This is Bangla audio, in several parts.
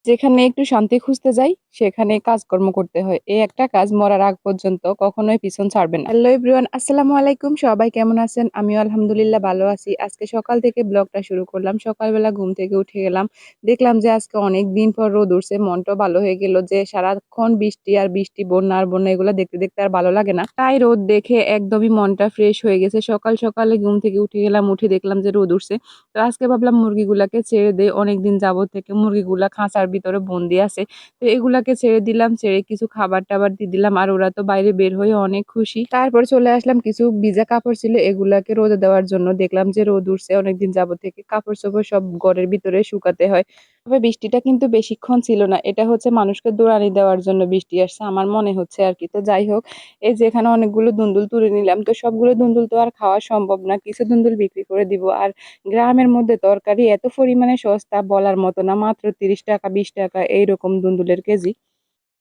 যেখানে একটু শান্তি খুঁজতে যাই, সেখানে কাজকর্ম করতে হয়। এই একটা কাজ মরার আগ পর্যন্ত কখনোই পিছন ছাড়বে না। হ্যালো এভরিওয়ান, আসসালামু আলাইকুম। সবাই কেমন আছেন? আমিও আলহামদুলিল্লাহ ভালো আছি। আজকে সকাল থেকে ব্লগটা শুরু করলাম। সকালবেলা ঘুম থেকে উঠে গেলাম। দেখলাম যে আজকে অনেকদিন পর রোদ উঠছে। মনটাও ভালো হয়ে গেল যে সারাক্ষণ বৃষ্টি আর বৃষ্টি, বন্যা আর বন্যা এগুলো দেখতে, দেখতে আর ভালো লাগে না। তাই রোদ দেখে একদমই মনটা ফ্রেশ হয়ে গেছে। সকাল সকালে ঘুম থেকে উঠে গেলাম। উঠে দেখলাম যে রোদ উঠছে। তো আজকে ভাবলাম মুরগিগুলাকে ছেড়ে দেই। অনেকদিন যাবত থেকে মুরগিগুলা খাঁচার ভিতরে বন্দি আছে। তো এগুলাকে ছেড়ে দিলাম। ছেড়ে কিছু খাবার-টাবার দিয়ে দিলাম। আর ওরা তো বাইরে বের হয়ে অনেক খুশি। তারপর চলে আসলাম, কিছু ভিজা কাপড় ছিল এগুলাকে রোদে দেওয়ার জন্য। দেখলাম যে রোদ উঠছে অনেকদিন যাবত থেকে। কাপড়-চোপড় সব ঘরের ভিতরে শুকাতে হয়। তবে বৃষ্টিটা কিন্তু বেশিক্ষণ ছিল না। এটা হচ্ছে মানুষকে দৌড়ানি দেওয়ার জন্য বৃষ্টি আসছে আমার মনে হচ্ছে আরকি। তো যাই হোক, এই যে এখানে অনেকগুলো দুন্দুল তুলে নিলাম। তো সবগুলো দুন্দুল তো আর খাওয়া সম্ভব না। কিছু দুন্দুল বিক্রি করে দিব। আর গ্রামের মধ্যে তরকারি এত পরিমাণে সস্তা বলার মতো না। মাত্র ৳৩০ ৳২০ এইরকম দুন্দুলের কেজি।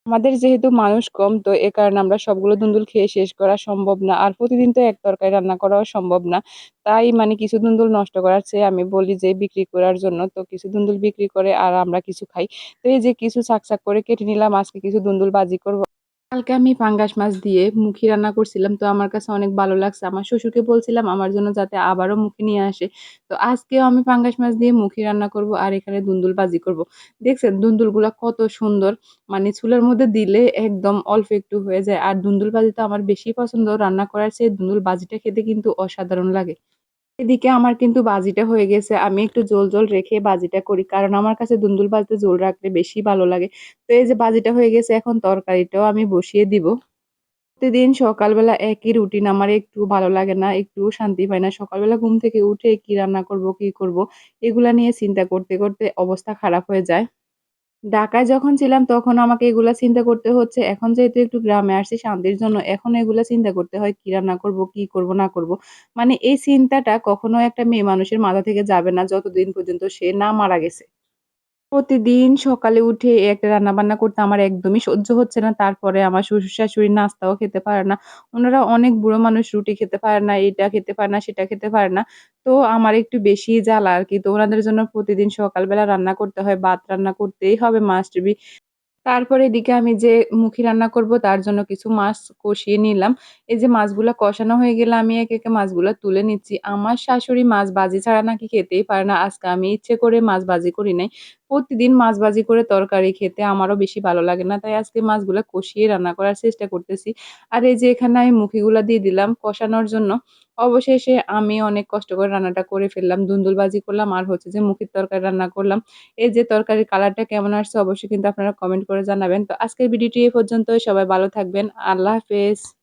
আমাদের যেহেতু মানুষ কম, তো এ কারণে আমরা সবগুলো দুন্দুল খেয়ে শেষ করা সম্ভব না। আর প্রতিদিন তো এক তরকারি রান্না করাও সম্ভব না। তাই মানে কিছু দুন্দুল নষ্ট করার চেয়ে আমি বলি যে বিক্রি করার জন্য। তো কিছু দুন্দুল বিক্রি করে আর আমরা কিছু খাই। তো এই যে কিছু ছাক, ছাক করে কেটে নিলাম। আজকে কিছু দুন্দুল ভাজি করব। কালকে আমি পাঙ্গাস মাছ দিয়ে মুখি রান্না করছিলাম। তো আমার কাছে অনেক ভালো লাগছে। আমার শ্বশুরকে বলছিলাম আমার জন্য যাতে আবারও মুখি নিয়ে আসে। তো আজকেও আমি পাঙ্গাস মাছ দিয়ে মুখি রান্না করব আর এখানে দুন্দুল ভাজি করব। দেখছেন দুন্দুলগুলা কত সুন্দর। মানে চুলার মধ্যে দিলে একদম অল্প একটু হয়ে যায়। আর দুন্দুল ভাজি তো আমার বেশি পছন্দ। রান্না করার চেয়ে দুন্দুল ভাজিটা খেতে কিন্তু অসাধারণ লাগে। এদিকে আমার কিন্তু ভাজিটা হয়ে গেছে। আমি একটু ঝোল, ঝোল রেখে ভাজিটা করি। কারণ আমার কাছে দুন্দুল ভাজিতে ঝোল রাখলে বেশি ভালো লাগে। তো এই যে ভাজিটা হয়ে গেছে, এখন তরকারিটাও আমি বসিয়ে দিব। প্রতিদিন সকালবেলা একই রুটিন আমার একটু ভালো লাগে না, একটুও শান্তি পাই না। সকালবেলা ঘুম থেকে উঠে কি রান্না করব, কি করব এগুলা নিয়ে চিন্তা করতে, করতে অবস্থা খারাপ হয়ে যায়। ঢাকায় যখন ছিলাম তখন আমাকে এগুলা চিন্তা করতে হচ্ছে। এখন যেহেতু একটু গ্রামে আসছি শান্তির জন্য, এখন এগুলা চিন্তা করতে হয় কি রান্না করব, কি করব না করব। মানে এই চিন্তাটা কখনো একটা মেয়ে মানুষের মাথা থেকে যাবে না যতদিন পর্যন্ত সে না মারা গেছে। প্রতিদিন সকালে উঠে একটা রান্নাবান্না করতে আমার একদমই সহ্য হচ্ছে না। তারপরে আমার শ্বশুর-শাশুড়ি নাস্তাও খেতে পারে না। উনারা অনেক বুড়ো মানুষ, রুটি খেতে পারে না, এটা খেতে পারে না, সেটা খেতে পারে না। তো আমার একটু বেশিই জ্বালা আরকি। তো উনাদের জন্য প্রতিদিন সকালবেলা রান্না করতে হয়, ভাত রান্না করতেই হবে মাস্ট বি। তারপরে এদিকে আমি যে মুখি রান্না করব তার জন্য কিছু মাছ কষিয়ে নিলাম। এই যে মাছগুলা কষানো হয়ে গেলে আমি একে, একে মাছগুলা তুলে নিচ্ছি। আমার শাশুড়ি মাছ ভাজি ছাড়া নাকি খেতেই পারে না। আজকে আমি ইচ্ছে করে মাছ ভাজি করি নাই। প্রতিদিন মাছ ভাজি করে তরকারি খেতে আমারও বেশি ভালো লাগে না। তাই আজকে মাছগুলা কষিয়ে রান্না করার চেষ্টা করতেছি। আর এই যে এখানে আমি মুখিগুলা দিয়ে দিলাম কষানোর জন্য। অবশেষে আমি অনেক কষ্ট করে রান্নাটা করে ফেললাম। দুন্দুল ভাজি করলাম আর হচ্ছে যে মুখির তরকারি রান্না করলাম। এই যে তরকারির কালারটা কেমন আসছে অবশ্যই কিন্তু আপনারা কমেন্ট করে জানাবেন। তো আজকের ভিডিওটি এ পর্যন্তই। সবাই ভালো থাকবেন। আল্লাহ হাফেজ।